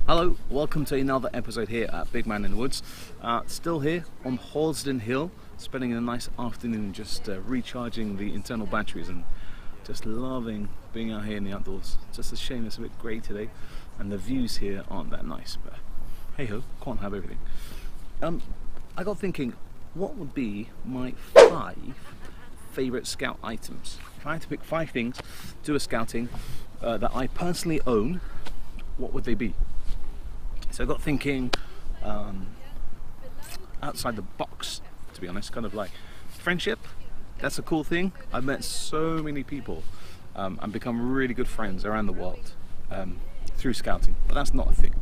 Hello, welcome to another episode here at Big Man in the Woods. Still here on Horsden Hill, spending a nice afternoon just recharging the internal batteries and just loving being out here in the outdoors. Just a shame it's a bit grey today and the views here aren't that nice, but hey ho, can't have everything. I got thinking, what would be my 5 favourite scout items? If I had to pick 5 things to do a scouting that I personally own, what would they be? So I got thinking outside the box, to be honest, kind of like friendship. That's a cool thing. I've met so many people and become really good friends around the world through scouting, but that's not a thing.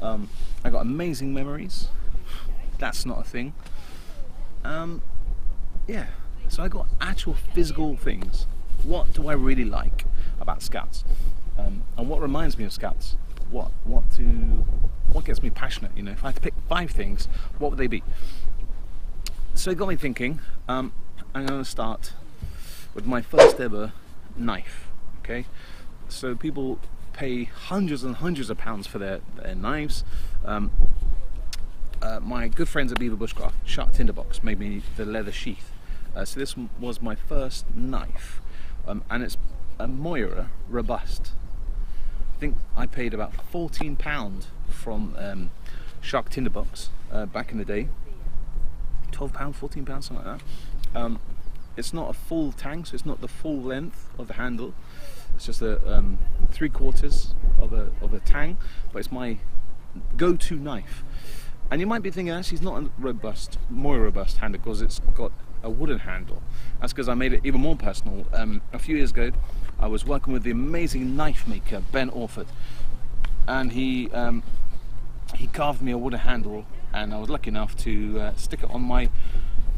I got amazing memories. That's not a thing. Yeah, so I got actual physical things. What do I really like about scouts? And what reminds me of scouts? What gets me passionate? You know, if I had to pick 5 things, what would they be? So it got me thinking. I'm going to start with my first ever knife. Okay, so people pay hundreds and hundreds of pounds for their knives. My good friends at Beaver Bushcraft, Shark Tinderbox, made me the leather sheath. So this was my first knife, and it's a Moira Robust. I think I paid about £14 from Shark Tinderbox back in the day. £12, £14, something like that. It's not a full tang, so it's not the full length of the handle. It's just a 3/4 of a tang, but it's my go-to knife. And you might be thinking, actually, it's not a more robust handle because it's got a wooden handle. That's because I made it even more personal. A few years ago, I was working with the amazing knife maker Ben Orford, and he carved me a wooden handle, and I was lucky enough to stick it on my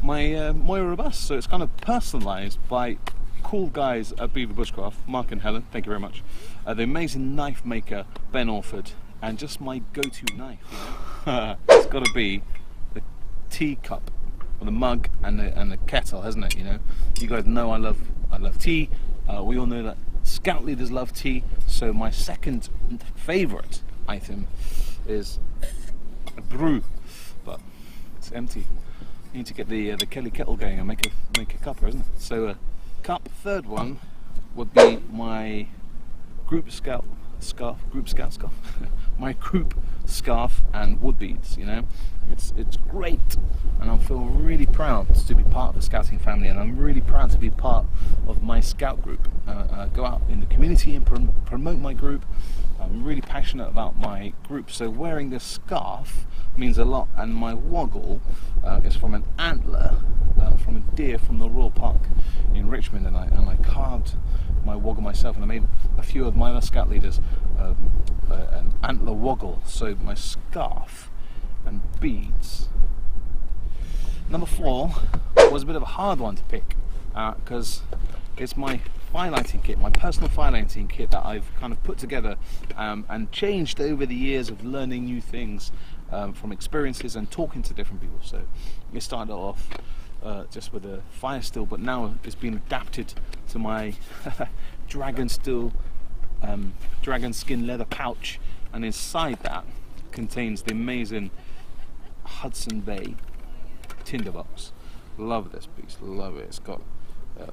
Moira Robust. So it's kind of personalised by cool guys at Beaver Bushcraft, Mark and Helen. Thank you very much. The amazing knife maker Ben Orford, and just my go-to knife. You know? It's got to be the teacup, or the mug, and the kettle, hasn't it? You know, you guys know I love tea. We all know that scout leaders love tea. So my second favourite item is a brew, but it's empty. You need to get the Kelly kettle going and make a cuppa, isn't it? So a cup. Third one would be my group scout scarf. My group scarf and wood beads. You know, it's great, and I feel really proud to be part of the scouting family, and I'm really proud to be part of my scout group. Go out in the community and promote my group. I'm really passionate about my group, so wearing this scarf means a lot. And my woggle is from an antler from a deer from the Royal Park in Richmond, and I carved my woggle myself, and I made a few of my other scout leaders an antler woggle. So my scarf and beads. Number 4 was a bit of a hard one to pick because it's my firelighting kit, my personal firelighting kit that I've kind of put together and changed over the years of learning new things from experiences and talking to different people. So it started off just with a fire still, but now it's been adapted to my dragon skin leather pouch, and inside that contains the amazing Hudson Bay tinderbox. Love this piece, love it. It's got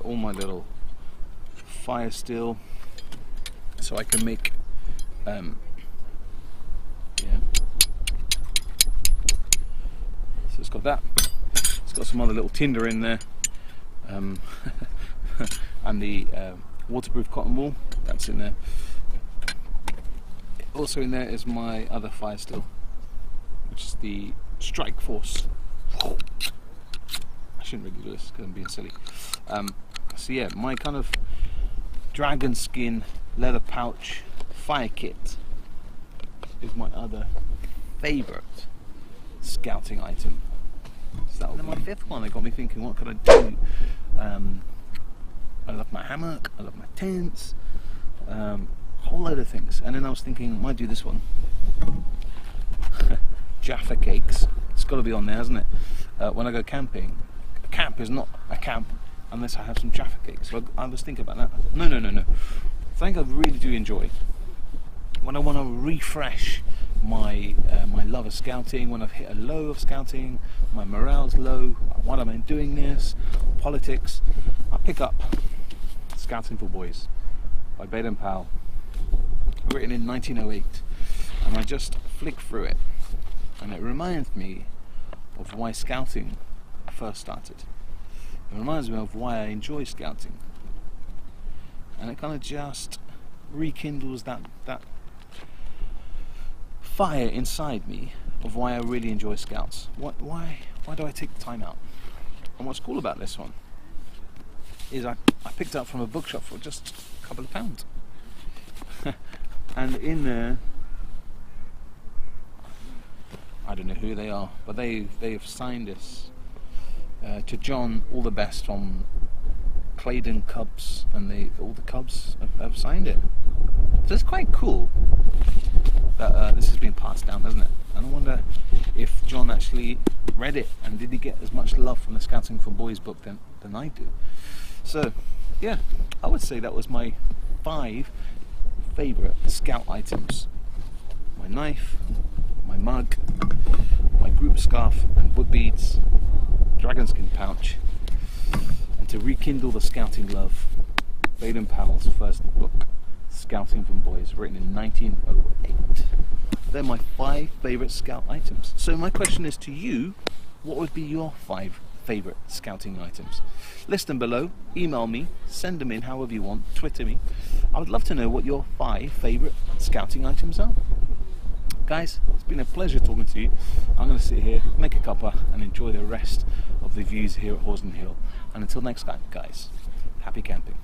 all my little fire steel, so I can make yeah. So it's got that. It's got some other little tinder in there, and the waterproof cotton wool, that's in there. Also in there is my other fire steel, which is the Strike Force. I shouldn't really do this because I'm being silly. So yeah, my kind of dragon skin leather pouch fire kit is my other favourite scouting item. So and then my 5th one, it got me thinking, what could I do? I love my hammock, I love my tents, a whole load of things. And then I was thinking, I might do this one. Jaffa cakes. It's got to be on there, hasn't it? When I go camping, a camp is not a camp unless I have some Jaffa cakes. So I was thinking about that. No. Something I really do enjoy when I want to refresh my love of scouting, when I've hit a low of scouting, my morale's low, why am I doing this, politics, I pick up Scouting for Boys by Baden-Powell, written in 1908, and I just flick through it, and it reminds me of why scouting first started. It reminds me of why I enjoy scouting, and it kind of just rekindles that fire inside me of why I really enjoy scouts. Why do I take the time out? And what's cool about this one is I picked it up from a bookshop for just a couple of pounds. And in there, I don't know who they are, but they've signed this to John, all the best from Claydon Cubs, and all the Cubs have signed it. So it's quite cool that this has been passed down, hasn't it? And I wonder if John actually read it, and did he get as much love from the Scouting for Boys book than I do. So yeah, I would say that was my 5 favourite scout items. My knife, my mug, my group scarf and wood beads, dragon skin pouch, and to rekindle the scouting love, Baden-Powell's first book, Scouting for Boys, written in 1908. They're my 5 favourite scout items. So my question is to you, what would be your 5 favourite scouting items? List them below, email me, send them in however you want, Twitter me. I would love to know what your 5 favourite scouting items are. Guys, it's been a pleasure talking to you. I'm going to sit here, make a cuppa, and enjoy the rest of the views here at Horsenden Hill. And until next time, guys, happy camping.